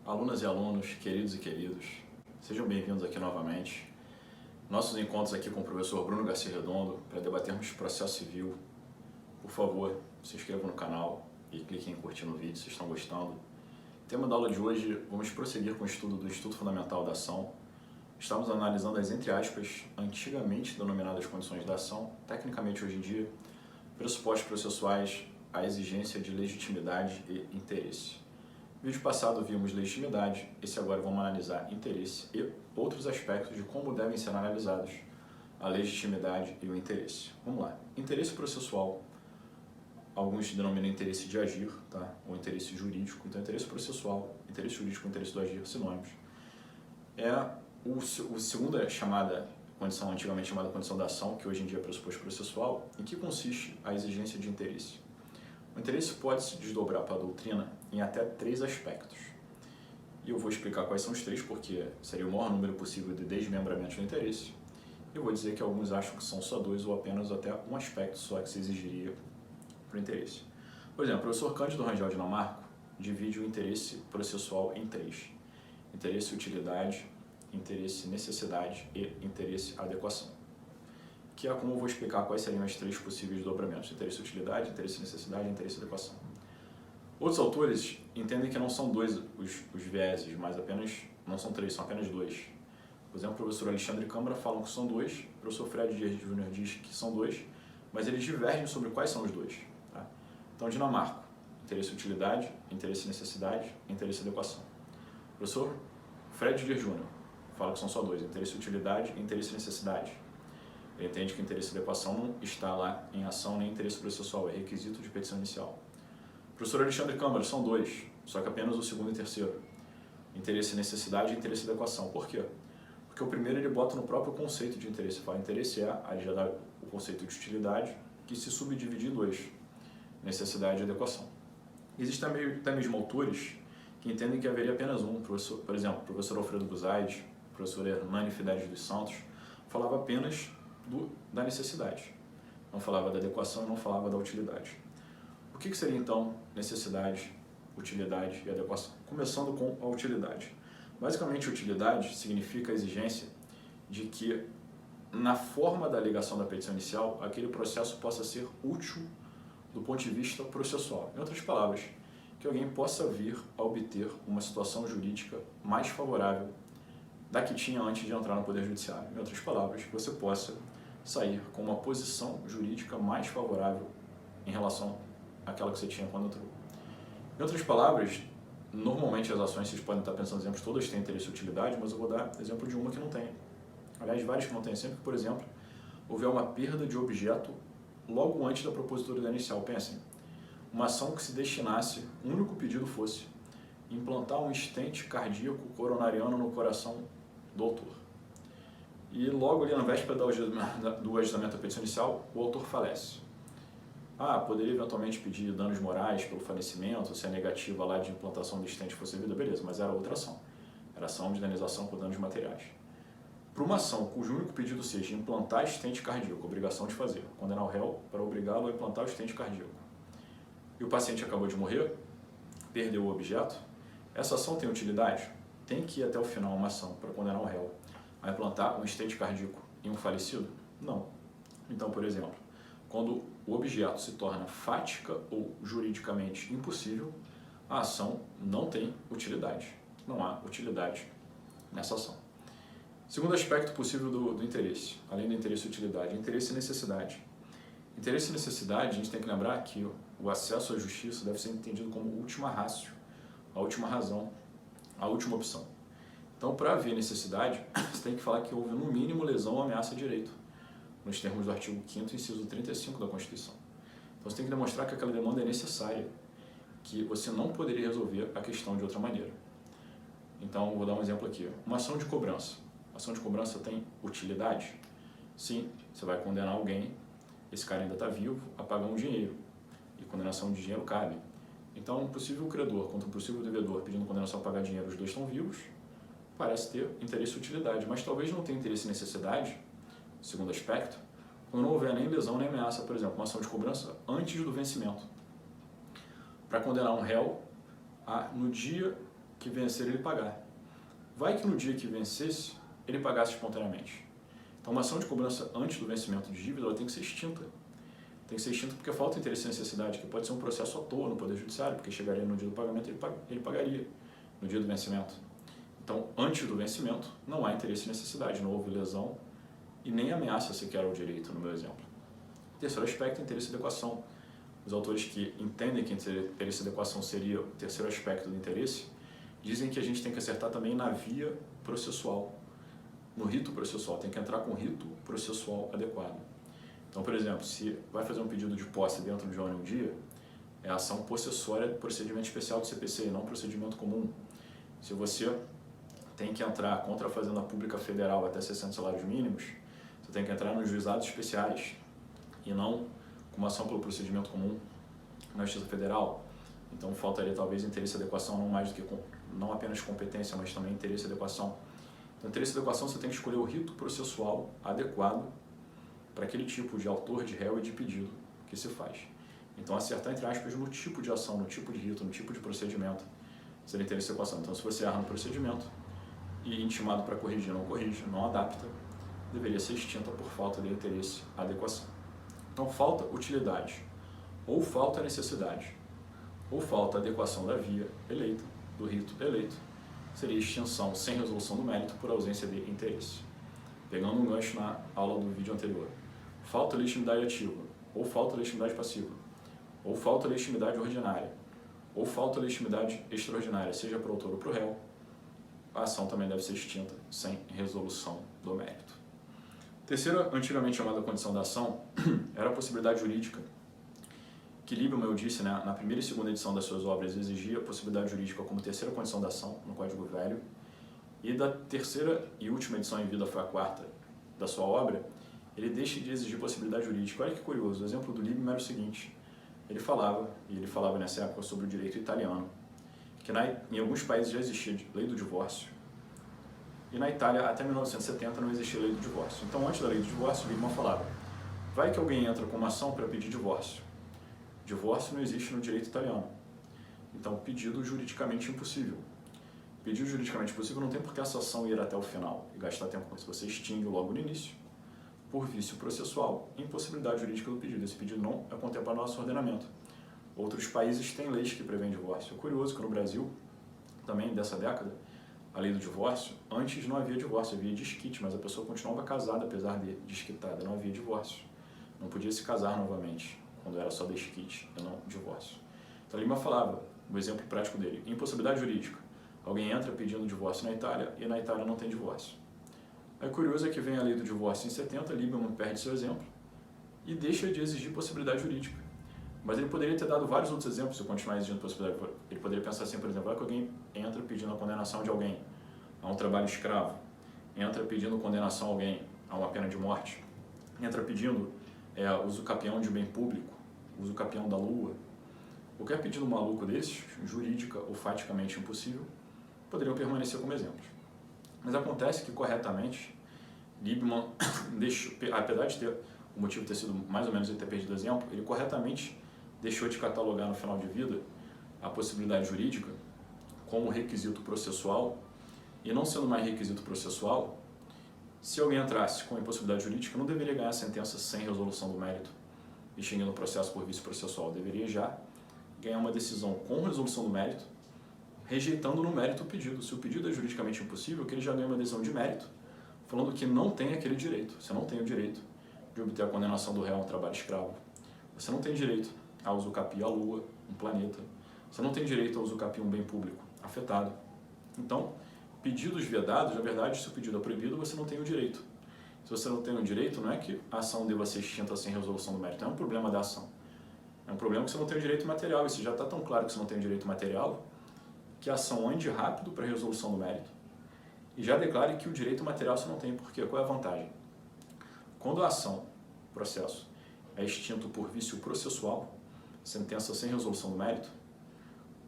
Alunas e alunos, queridos e queridas, sejam bem-vindos aqui novamente. Nossos encontros aqui com o professor Bruno Garcia Redondo para debatermos processo civil. Por favor, se inscrevam no canal e cliquem em curtir no vídeo se estão gostando. O tema da aula de hoje, vamos prosseguir com o estudo do Instituto Fundamental da Ação. Estamos analisando as, entre aspas, antigamente denominadas condições da ação, tecnicamente hoje em dia, pressupostos processuais, a exigência de legitimidade e interesse. No vídeo passado vimos legitimidade, esse agora vamos analisar interesse e outros aspectos de como devem ser analisados a legitimidade e o interesse. Vamos lá. Interesse processual, alguns denominam interesse de agir, tá? Ou interesse jurídico. Então, interesse processual, interesse jurídico e interesse do agir, sinônimos. É o segunda chamada condição, antigamente chamada condição da ação, que hoje em dia é pressuposto processual, em que consiste a exigência de interesse. O interesse pode se desdobrar para a doutrina em até 3 aspectos. E eu vou explicar quais são os 3, porque seria o maior número possível de desmembramentos do interesse. Eu vou dizer que alguns acham que são só 2 ou apenas até um aspecto só que se exigiria para o interesse. Por exemplo, o professor Cândido Rangel Dinamarco divide o interesse processual em 3. Interesse utilidade, interesse necessidade e interesse adequação. Que é como eu vou explicar quais seriam as 3 possíveis dobramentos: interesse utilidade, interesse necessidade e interesse adequação. Outros autores entendem que não são 2 os vieses, mas apenas, não são 3, são apenas 2. Por exemplo, o professor Alexandre Câmara falam que são 2, o professor Fred Dias Júnior diz que são 2, mas eles divergem sobre quais são os 2. Tá? Então, Dinamarco, interesse utilidade, interesse necessidade e interesse adequação. O professor Fred Dias Júnior fala que são só 2, interesse utilidade e interesse necessidade. Ele entende que o interesse de adequação não está lá em ação nem interesse processual, é requisito de petição inicial. O professor Alexandre Câmara são 2, só que apenas o segundo e terceiro. Interesse necessidade e interesse de adequação. Por quê? Porque o primeiro ele bota no próprio conceito de interesse. Fala interesse aí já dá o conceito de utilidade, que se subdivide em 2, necessidade e adequação. Existem até mesmo autores que entendem que haveria apenas um. Por exemplo, o professor Alfredo Buzaide, o professor Hernani Fidelis dos Santos, falava apenas da necessidade. Não falava da adequação e não falava da utilidade. O que seria então necessidade, utilidade e adequação? Começando com a utilidade. Basicamente, utilidade significa a exigência de que, na forma da alegação da petição inicial, aquele processo possa ser útil do ponto de vista processual. Em outras palavras, que alguém possa vir a obter uma situação jurídica mais favorável da que tinha antes de entrar no Poder Judiciário. Em outras palavras, que você possa sair com uma posição jurídica mais favorável em relação àquela que você tinha quando entrou. Em outras palavras, normalmente as ações, vocês podem estar pensando exemplos, todas têm interesse e utilidade, mas eu vou dar exemplo de uma que não tem. Aliás, várias que não tem. Sempre que, por exemplo, houver uma perda de objeto logo antes da propositura inicial. Pensem, uma ação que se destinasse, o único pedido fosse implantar um estente cardíaco coronariano no coração do autor. E logo ali na véspera do agendamento da petição inicial, o autor falece. Poderia eventualmente pedir danos morais pelo falecimento, se a negativa lá de implantação do estente fosse devida, beleza, mas era outra ação. Era ação de indenização por danos materiais. Para uma ação cujo único pedido seja implantar estente cardíaco, obrigação de fazer, condenar o réu para obrigá-lo a implantar o estente cardíaco, e o paciente acabou de morrer, perdeu o objeto, essa ação tem utilidade? Tem que ir até o final uma ação para condenar o réu a implantar um estente cardíaco em um falecido? Não. Então, por exemplo, quando o objeto se torna fática ou juridicamente impossível, a ação não tem utilidade. Não há utilidade nessa ação. Segundo aspecto possível do interesse, além do interesse e utilidade, interesse e necessidade. Interesse e necessidade, a gente tem que lembrar que o acesso à justiça deve ser entendido como última ratio, a última razão, a última opção. Então, para haver necessidade, você tem que falar que houve, no mínimo, lesão ou ameaça a direito, nos termos do artigo 5º, inciso 35 da Constituição. Então, você tem que demonstrar que aquela demanda é necessária, que você não poderia resolver a questão de outra maneira. Então, vou dar um exemplo aqui. Uma ação de cobrança. A ação de cobrança tem utilidade? Sim, você vai condenar alguém, esse cara ainda está vivo, a pagar um dinheiro, e condenação de dinheiro cabe. Então, um possível credor contra um possível devedor pedindo condenação a pagar dinheiro, os dois estão vivos, parece ter interesse e utilidade, mas talvez não tenha interesse e necessidade, segundo aspecto, quando não houver nem lesão nem ameaça, por exemplo, uma ação de cobrança antes do vencimento. Para condenar um réu, no dia que vencer ele pagar. Vai que no dia que vencesse, ele pagasse espontaneamente. Então, uma ação de cobrança antes do vencimento de dívida ela tem que ser extinta. Tem que ser extinta porque falta interesse e necessidade, que pode ser um processo à toa no Poder Judiciário, porque chegaria no dia do pagamento e ele pagaria no dia do vencimento. Então, antes do vencimento, não há interesse e necessidade, não houve lesão e nem ameaça sequer ao direito, no meu exemplo. Terceiro aspecto, interesse e adequação. Os autores que entendem que interesse e adequação seria o terceiro aspecto do interesse, dizem que a gente tem que acertar também na via processual, no rito processual, tem que entrar com o rito processual adequado. Então, por exemplo, se vai fazer um pedido de posse dentro de um dia, é ação possessória de procedimento especial do CPC, não procedimento comum. Se você tem que entrar contra a Fazenda Pública Federal até 60 salários mínimos, você tem que entrar nos juizados especiais e não com uma ação pelo procedimento comum na Justiça Federal. Então faltaria talvez interesse e adequação, não apenas competência, mas também interesse e adequação. Então, interesse e adequação você tem que escolher o rito processual adequado para aquele tipo de autor, de réu e de pedido que se faz. Então acertar entre aspas no tipo de ação, no tipo de rito, no tipo de procedimento seria interesse e adequação. Então se você erra no procedimento e intimado para corrigir não corrige, não adapta, deveria ser extinta por falta de interesse e adequação. Então falta utilidade, ou falta necessidade, ou falta adequação da via eleita, do rito eleito, seria extinção sem resolução do mérito por ausência de interesse. Pegando um gancho na aula do vídeo anterior, falta legitimidade ativa, ou falta legitimidade passiva, ou falta legitimidade ordinária, ou falta legitimidade extraordinária, seja para o autor ou para o réu, a ação também deve ser extinta sem resolução do mérito. Terceira, antigamente chamada condição da ação, era a possibilidade jurídica, que Liebman, eu disse, né, na primeira e segunda edição das suas obras, exigia a possibilidade jurídica como terceira condição da ação, no Código Velho, e da terceira e última edição em vida, foi a quarta da sua obra, ele deixa de exigir possibilidade jurídica. Olha que curioso, o exemplo do Liebman era o seguinte, ele falava nessa época sobre o direito italiano, que em alguns países já existia lei do divórcio, e na Itália, até 1970, não existia lei do divórcio. Então, antes da lei do divórcio, Liebman falava, vai que alguém entra com uma ação para pedir divórcio. Divórcio não existe no direito italiano. Então, pedido juridicamente impossível. Pedido juridicamente impossível não tem por que essa ação ir até o final e gastar tempo com isso. Você extingue logo no início, por vício processual, impossibilidade jurídica do pedido. Esse pedido não é contemplado no nosso ordenamento. Outros países têm leis que prevêem divórcio. É curioso que no Brasil, também dessa década, a lei do divórcio, antes não havia divórcio, havia desquite, mas a pessoa continuava casada apesar de desquitada, não havia divórcio. Não podia se casar novamente, quando era só desquite e não divórcio. Então Lima falava, o exemplo prático dele, impossibilidade jurídica. Alguém entra pedindo divórcio na Itália e na Itália não tem divórcio. Aí curioso é que vem a lei do divórcio em 70, Liebman perde seu exemplo e deixa de exigir possibilidade jurídica. Mas ele poderia ter dado vários outros exemplos se eu continuar exigindo possibilidade. Ele poderia pensar assim, por exemplo, vai que alguém entra pedindo a condenação de alguém a um trabalho escravo, entra pedindo condenação a alguém a uma pena de morte, entra pedindo uso capião de bem público, uso capião da lua. Qualquer pedido maluco desses, jurídica ou faticamente impossível, poderiam permanecer como exemplos. Mas acontece que, corretamente, Liebman, apesar de ter o motivo ter sido mais ou menos ele ter perdido o exemplo, ele corretamente deixou de catalogar no final de vida a possibilidade jurídica como requisito processual, e não sendo mais requisito processual, se alguém entrasse com impossibilidade jurídica, não deveria ganhar sentença sem resolução do mérito, extinguindo o processo por vício processual, deveria já ganhar uma decisão com resolução do mérito, rejeitando no mérito o pedido. Se o pedido é juridicamente impossível, que ele já ganha uma decisão de mérito, falando que não tem aquele direito. Você não tem o direito de obter a condenação do réu a um trabalho escravo. Você não tem direito a usucapiar a lua, um planeta. Você não tem direito a usucapiar um bem público afetado. Então, pedidos vedados, na verdade, se o pedido é proibido, você não tem o direito. Se você não tem o direito, não é que a ação deva ser extinta sem resolução do mérito. Não é um problema da ação. É um problema que você não tem o direito material. E se já está tão claro que você não tem o direito material, que a ação ande rápido para a resolução do mérito e já declare que o direito material você não tem. Por quê? Qual é a vantagem? Quando a ação, processo, é extinto por vício processual, sentença sem resolução do mérito,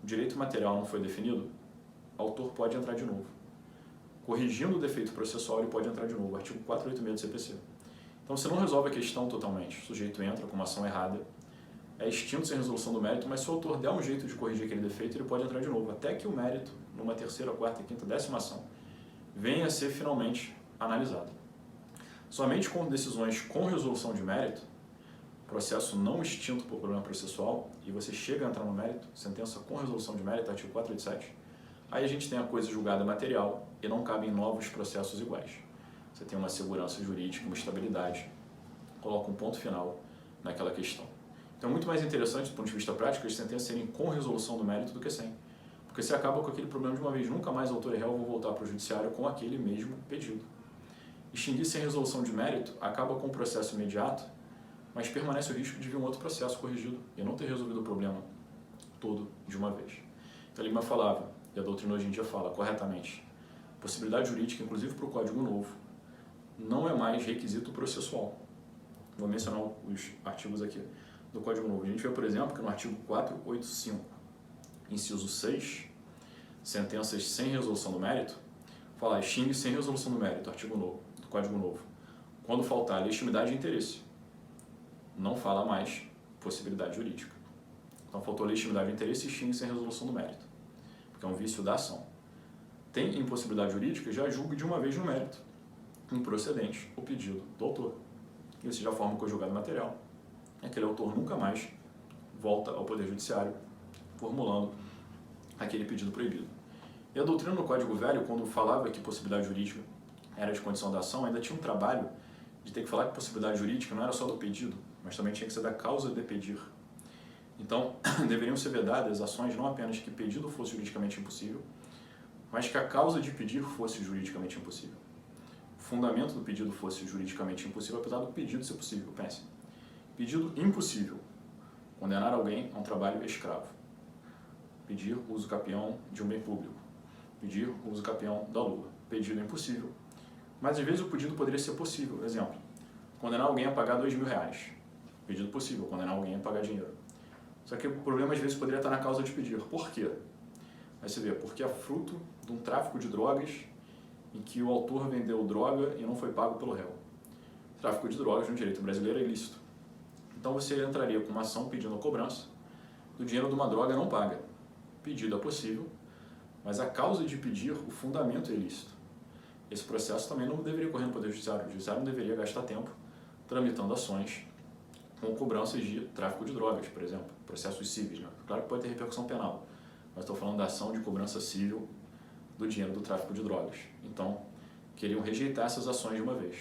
o direito material não foi definido, o autor pode entrar de novo. Corrigindo o defeito processual, ele pode entrar de novo, artigo 486 do CPC. Então, você não resolve a questão totalmente. O sujeito entra com uma ação errada, é extinto sem resolução do mérito, mas se o autor der um jeito de corrigir aquele defeito, ele pode entrar de novo, até que o mérito, numa terceira, quarta, quinta, décima ação, venha a ser finalmente analisado. Somente com decisões com resolução de mérito, processo não extinto por problema processual, e você chega a entrar no mérito, sentença com resolução de mérito, artigo 487, aí a gente tem a coisa julgada material e não cabem novos processos iguais. Você tem uma segurança jurídica, uma estabilidade, coloca um ponto final naquela questão. Então é muito mais interessante, do ponto de vista prático, as sentenças serem com resolução do mérito do que sem. Porque você acaba com aquele problema de uma vez, nunca mais o autor e réu vão voltar para o judiciário com aquele mesmo pedido. Extinguir sem resolução de mérito acaba com o processo imediato, mas permanece o risco de vir um outro processo corrigido e não ter resolvido o problema todo de uma vez. Então a Lima falava, e a doutrina hoje em dia fala corretamente, possibilidade jurídica, inclusive para o Código Novo, não é mais requisito processual. Vou mencionar os artigos aqui do Código Novo. A gente vê, por exemplo, que no artigo 485, inciso 6, sentenças sem resolução do mérito, fala extingue sem resolução do mérito, artigo novo, do Código Novo. Quando faltar legitimidade e interesse, não fala mais possibilidade jurídica. Então faltou legitimidade e interesse e extingue sem resolução do mérito, porque é um vício da ação. Tem impossibilidade jurídica, já julgue de uma vez no mérito, improcedente o pedido do autor. E você já forma o conjugado material. Aquele autor nunca mais volta ao Poder Judiciário formulando aquele pedido proibido. E a doutrina no Código Velho, quando falava que possibilidade jurídica era de condição da ação, ainda tinha um trabalho de ter que falar que possibilidade jurídica não era só do pedido, mas também tinha que ser da causa de pedir. Então, deveriam ser vedadas ações não apenas que pedido fosse juridicamente impossível, mas que a causa de pedir fosse juridicamente impossível. O fundamento do pedido fosse juridicamente impossível, apesar do pedido ser possível. Pense. Pedido impossível. Condenar alguém a um trabalho escravo. Pedir uso capião de um bem público. Pedir uso capião da lua. Pedido impossível. Mas às vezes o pedido poderia ser possível. Exemplo, condenar alguém a pagar R$2.000. Pedido possível, condenar alguém a pagar dinheiro. Só que o problema às vezes poderia estar na causa de pedir. Por quê? Aí você vê, porque é fruto de um tráfico de drogas em que o autor vendeu droga e não foi pago pelo réu. Tráfico de drogas no direito brasileiro é ilícito. Então você entraria com uma ação pedindo a cobrança do dinheiro de uma droga não paga. Pedido é possível, mas a causa de pedir, o fundamento é ilícito. Esse processo também não deveria correr no Poder Judiciário. O Judiciário não deveria gastar tempo tramitando ações com cobranças de tráfico de drogas, por exemplo, processos cíveis. Né? Claro que pode ter repercussão penal, mas estou falando da ação de cobrança civil do dinheiro do tráfico de drogas. Então, queriam rejeitar essas ações de uma vez.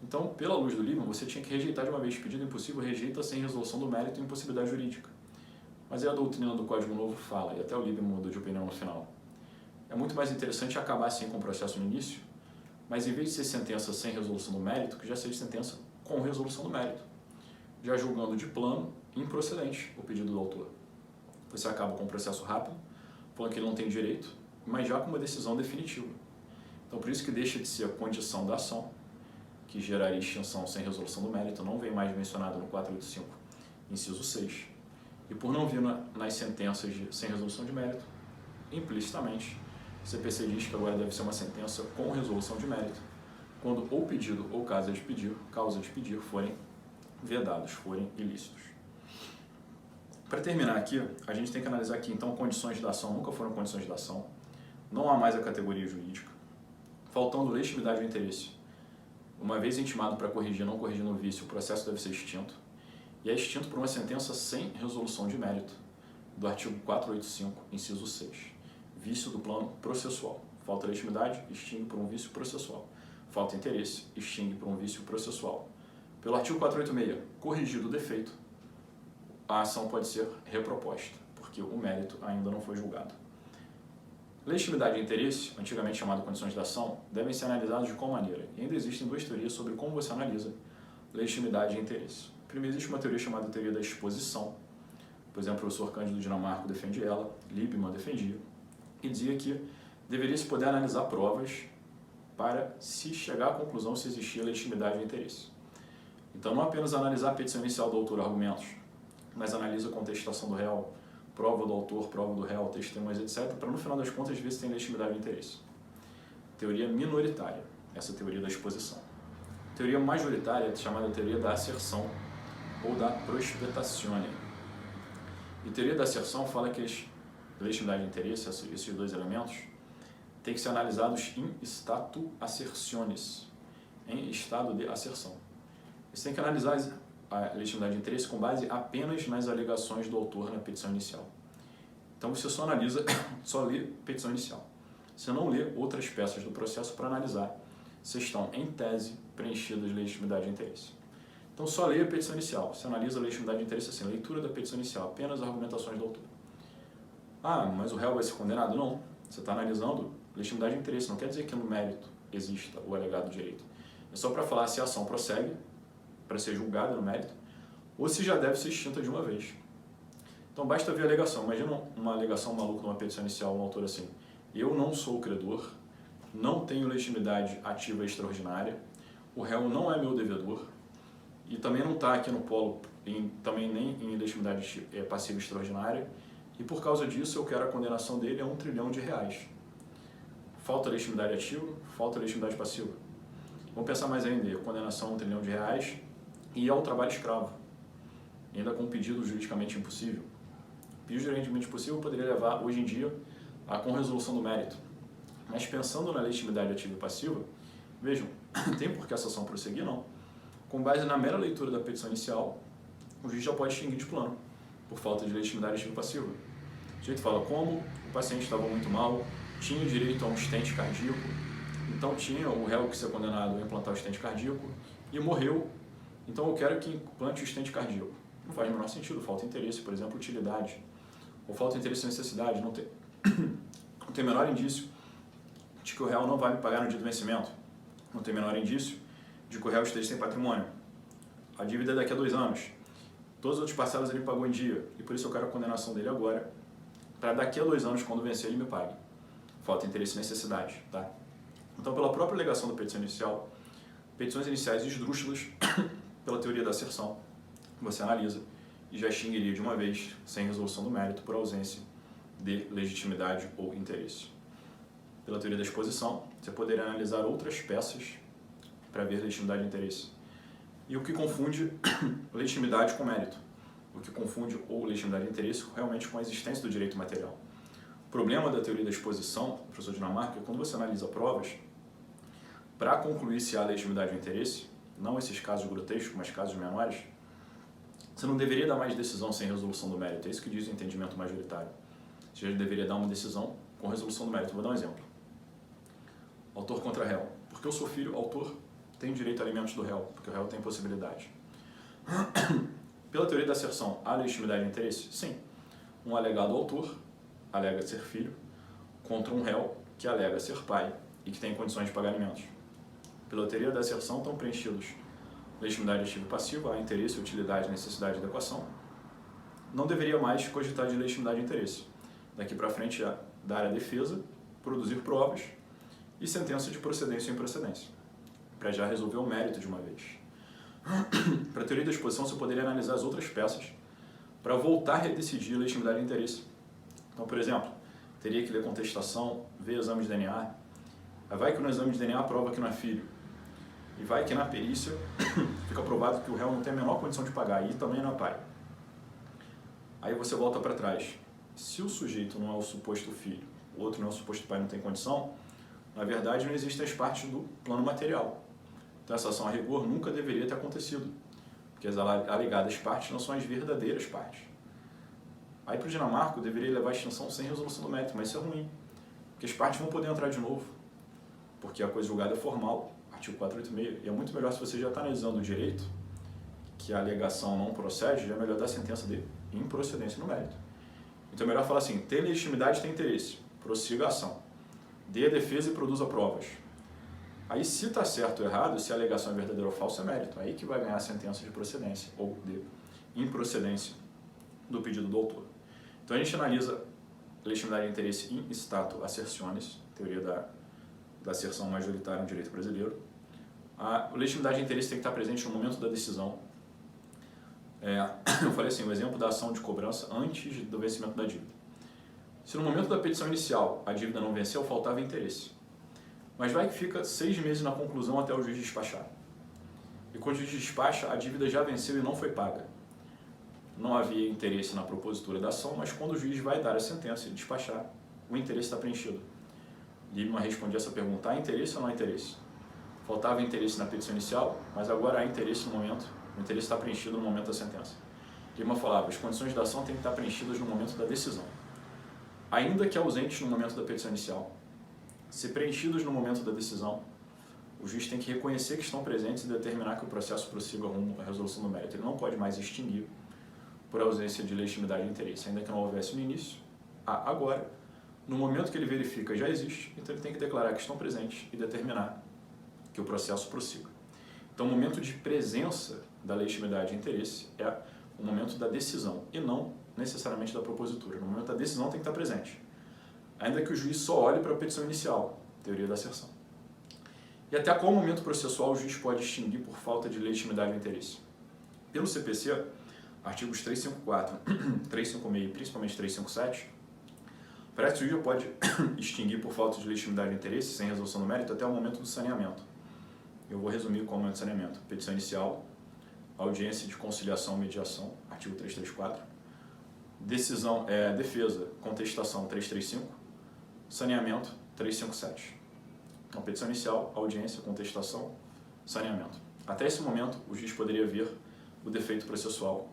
Então, pela luz do Liebman, você tinha que rejeitar de uma vez. Pedido impossível rejeita sem resolução do mérito e impossibilidade jurídica. Mas aí a doutrina do Código Novo fala, e até o Liebman mudou de opinião no final. É muito mais interessante acabar assim com o processo no início, mas em vez de ser sentença sem resolução do mérito, que já seja sentença com resolução do mérito, já julgando de plano improcedente o pedido do autor. Você acaba com um processo rápido, falando que ele não tem direito, mas já com uma decisão definitiva. Então, por isso que deixa de ser a condição da ação, que geraria extinção sem resolução do mérito, não vem mais mencionado no 485, inciso 6. E por não vir nas sentenças sem resolução de mérito, implicitamente, o CPC diz que agora deve ser uma sentença com resolução de mérito, quando ou pedido ou causa de pedir forem vedados, forem ilícitos. Para terminar aqui, a gente tem que analisar aqui, então, condições da ação nunca foram condições da ação, não há mais a categoria jurídica, faltando legitimidade ou interesse. Uma vez intimado para corrigir, não corrigindo o vício, o processo deve ser extinto, e é extinto por uma sentença sem resolução de mérito, do artigo 485, inciso 6. Vício do plano processual. Falta legitimidade, extingue por um vício processual. Falta interesse, extingue por um vício processual. Pelo artigo 486, corrigido o defeito, a ação pode ser reproposta, porque o mérito ainda não foi julgado. Legitimidade e interesse, antigamente chamado condições da ação, devem ser analisados de qual maneira? E ainda existem duas teorias sobre como você analisa legitimidade e interesse. Primeiro, existe uma teoria chamada teoria da exposição. Por exemplo, o professor Cândido Dinamarco defende ela, Liebman defendia, e dizia que deveria se poder analisar provas para se chegar à conclusão se existia legitimidade e interesse. Então, não apenas analisar a petição inicial do autor, argumentos, mas analisa a contestação do réu, prova do autor, prova do réu, testemunhas, etc., para no final das contas ver se tem legitimidade e interesse. Teoria minoritária, essa teoria da exposição. Teoria majoritária é chamada teoria da asserção ou da prospetazione. E teoria da asserção fala que a legitimidade de interesse, esses dois elementos, têm que ser analisados em statu assertionis, em estado de asserção. Você tem que analisar a legitimidade de interesse com base apenas nas alegações do autor na petição inicial. Então você só analisa, só lê a petição inicial. Você não lê outras peças do processo para analisar se estão, em tese, preenchidas de legitimidade de interesse. Então só lê a petição inicial. Você analisa a legitimidade de interesse assim, leitura da petição inicial, apenas as argumentações do autor. Ah, mas o réu vai ser condenado? Não. Você está analisando legitimidade de interesse. Não quer dizer que no mérito exista o alegado direito. É só para falar se a ação prossegue para ser julgada no mérito ou se já deve ser extinta de uma vez. Então basta ver a alegação. Imagina uma alegação maluca numa petição inicial, um autor assim: eu não sou o credor, não tenho legitimidade ativa extraordinária, o réu não é meu devedor e também não está aqui no polo, também nem em legitimidade passiva extraordinária, e por causa disso eu quero a condenação dele a R$1 trilhão. Falta legitimidade ativa, falta legitimidade passiva. Vamos pensar mais ainda: condenação a R$1 trilhão e ao trabalho escravo, ainda com um pedido juridicamente impossível. Pedido juridicamente impossível poderia levar, hoje em dia, a com resolução do mérito. Mas pensando na legitimidade ativa e passiva, vejam, tem por que essa ação prosseguir? Não. Com base na mera leitura da petição inicial, o juiz já pode extinguir de plano, por falta de legitimidade ativa e passiva. O sujeito fala: como o paciente estava muito mal, tinha direito a um stent cardíaco, então tinha o réu que ser condenado a implantar o stent cardíaco e morreu, então eu quero que implante o stent cardíaco. Não faz o menor sentido, falta interesse, por exemplo, utilidade, ou falta interesse e necessidade, não tem o menor indício de que o réu não vai me pagar no dia do vencimento, não tem o menor indício de que o réu esteja sem patrimônio, a dívida é daqui a 2 anos, todas as outras parcelas ele pagou em dia, e por isso eu quero a condenação dele agora, para daqui a 2 anos, quando vencer, ele me pague. Falta interesse e necessidade, tá? Então, pela própria alegação da petição inicial, petições iniciais esdrúxulas, pela teoria da asserção, você analisa e já extinguiria de uma vez, sem resolução do mérito, por ausência de legitimidade ou interesse. Pela teoria da exposição, você poderia analisar outras peças para ver legitimidade e interesse. E o que confunde legitimidade com mérito. O que confunde ou legitimidade e interesse realmente com a existência do direito material. O problema da teoria da exposição, professor Dinamarca, é quando você analisa provas, para concluir se há legitimidade ou interesse, não esses casos grotescos, mas casos menores, você não deveria dar mais decisão sem resolução do mérito. É isso que diz o entendimento majoritário. Você já deveria dar uma decisão com resolução do mérito. Vou dar um exemplo. Autor contra réu. Porque eu sou filho, autor tem direito a alimentos do réu, porque o réu tem possibilidade. Pela teoria da asserção, há legitimidade e interesse? Sim. Um alegado autor alega ser filho contra um réu que alega ser pai e que tem condições de pagar alimentos. Pela teoria da asserção, estão preenchidos legitimidade ativa e passiva, há interesse, utilidade, necessidade e adequação. Não deveria mais cogitar de legitimidade e interesse. Daqui para frente, dar a defesa, produzir provas e sentença de procedência ou improcedência, para já resolver o mérito de uma vez. Para a teoria da exposição, você poderia analisar as outras peças para voltar a decidir a legitimidade e interesse. Então, por exemplo, teria que ler contestação, ver exame de DNA. Aí vai que no exame de DNA prova que não é filho. E vai que na perícia fica provado que o réu não tem a menor condição de pagar e também não é pai. Aí você volta para trás. Se o sujeito não é o suposto filho, o outro não é o suposto pai, não tem condição, na verdade não existem as partes do plano material. Então essa ação a rigor nunca deveria ter acontecido, porque as alegadas partes não são as verdadeiras partes. Aí para o Dinamarca deveria levar a extinção sem resolução do mérito, mas isso é ruim, porque as partes vão poder entrar de novo, porque a coisa julgada é formal, artigo 486, e é muito melhor se você já está analisando o direito, que a alegação não procede, já é melhor dar a sentença de improcedência no mérito. Então é melhor falar assim: tem legitimidade, tem interesse, prossiga a ação, dê a defesa e produza provas. Aí se está certo ou errado, se a alegação é verdadeira ou falsa, é mérito. Aí que vai ganhar a sentença de procedência ou de improcedência do pedido do autor. Então a gente analisa legitimidade e interesse in statu assertionis, teoria da asserção majoritária no direito brasileiro. A legitimidade e interesse tem que estar presente no momento da decisão. Eu falei assim, o exemplo da ação de cobrança antes do vencimento da dívida. Se no momento da petição inicial a dívida não venceu, faltava interesse. Mas vai que fica 6 meses na conclusão até o juiz despachar. E quando o juiz despacha, a dívida já venceu e não foi paga. não havia interesse na propositura da ação, mas quando o juiz vai dar a sentença e despachar, o interesse está preenchido. Liebman respondia essa pergunta: há interesse ou não há interesse? Faltava interesse na petição inicial, mas agora há interesse no momento, o interesse está preenchido no momento da sentença. Liebman falava: as condições da ação têm que estar preenchidas no momento da decisão, ainda que ausentes no momento da petição inicial. Se preenchidos no momento da decisão, o juiz tem que reconhecer que estão presentes e determinar que o processo prossiga rumo à resolução do mérito. Ele não pode mais extinguir por ausência de legitimidade e interesse, ainda que não houvesse no início. Agora, no momento que ele verifica já existe, então ele tem que declarar que estão presentes e determinar que o processo prossiga. Então, o momento de presença da legitimidade e interesse é o momento da decisão e não necessariamente da propositura. No momento da decisão tem que estar presente, ainda que o juiz só olhe para a petição inicial, teoria da asserção. E até qual momento processual o juiz pode extinguir por falta de legitimidade ou interesse? Pelo CPC, artigos 354, 356 e principalmente 357, parece que o juiz pode extinguir por falta de legitimidade e interesse, sem resolução do mérito, até o momento do saneamento. Eu vou resumir qual é o momento do saneamento. Petição inicial, audiência de conciliação e mediação, artigo 334, defesa, contestação 335, saneamento 357. Então, petição inicial, audiência, contestação, saneamento. Até esse momento, o juiz poderia ver o defeito processual,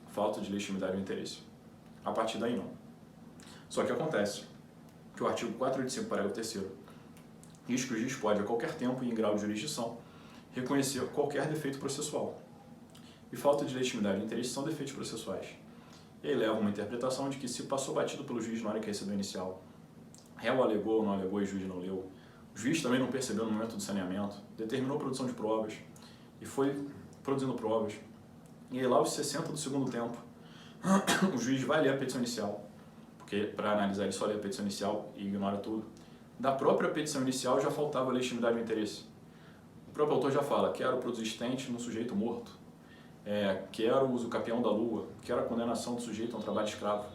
falta de legitimidade ou interesse. A partir daí, não. Só que acontece que o artigo 485, parágrafo 3º, diz que o juiz pode, a qualquer tempo e em grau de jurisdição, reconhecer qualquer defeito processual. E falta de legitimidade e interesse são defeitos processuais. E aí leva uma interpretação de que se passou batido pelo juiz na hora que recebeu inicial, réu alegou ou não alegou e o juiz não leu, o juiz também não percebeu no momento do saneamento, determinou a produção de provas e foi produzindo provas. E aí lá aos 60 do segundo tempo, o juiz vai ler a petição inicial, porque para analisar ele só lê a petição inicial e ignora tudo. Da própria petição inicial já faltava legitimidade e interesse. O próprio autor já fala: quero produzir estente no sujeito morto, quero o uso capião da lua, quero a condenação do sujeito a um trabalho escravo.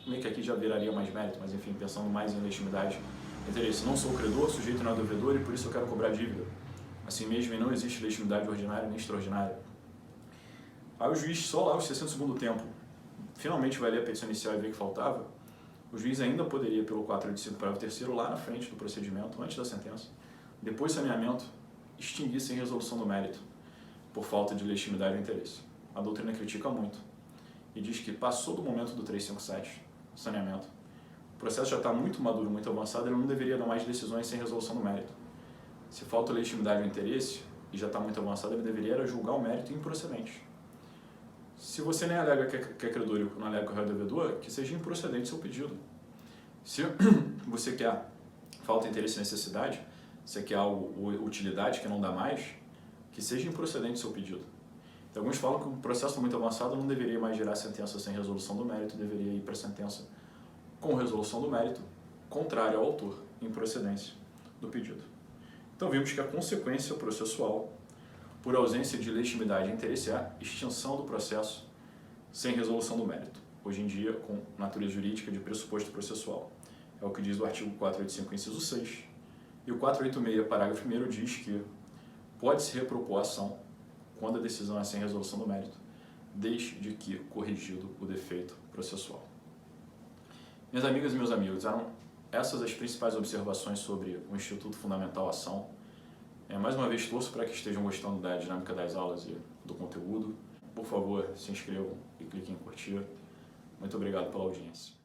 Meio que aqui já viraria mais mérito, mas enfim, pensando mais em legitimidade e interesse. Não sou credor, sujeito não é devedor e por isso eu quero cobrar dívida. Assim mesmo, não existe legitimidade ordinária nem extraordinária. Aí o juiz, só lá aos 60 do segundo tempo, finalmente vai ler a petição inicial e ver que faltava. O juiz ainda poderia, pelo 485, parágrafo 3º, lá na frente do procedimento, antes da sentença, depois do saneamento, extinguir sem resolução do mérito, por falta de legitimidade ou interesse. A doutrina critica muito e diz que passou do momento do 357, saneamento, o processo já está muito maduro, muito avançado, ele não deveria dar mais decisões sem resolução do mérito. Se falta legitimidade ou interesse e já está muito avançado, ele deveria julgar o mérito improcedente. Se você nem alega que é credor e não alega que é devedor, que seja improcedente seu pedido. Se você quer falta de interesse e necessidade, você quer algo, utilidade que não dá mais, que seja improcedente seu pedido. Então, alguns falam que o processo muito avançado não deveria mais gerar sentença sem resolução do mérito, deveria ir para a sentença com resolução do mérito, contrária ao autor, improcedência do pedido. Então, vimos que a consequência processual por ausência de legitimidade e interesse é a extinção do processo sem resolução do mérito, hoje em dia com natureza jurídica de pressuposto processual. É o que diz o artigo 485, inciso 6. E o 486, parágrafo 1º, diz que pode-se repropor a ação quando a decisão é sem resolução do mérito, desde que corrigido o defeito processual. Minhas amigas e meus amigos, eram essas as principais observações sobre o Instituto Fundamental Ação. Mais uma vez, torço para que estejam gostando da dinâmica das aulas e do conteúdo. Por favor, se inscrevam e cliquem em curtir. Muito obrigado pela audiência.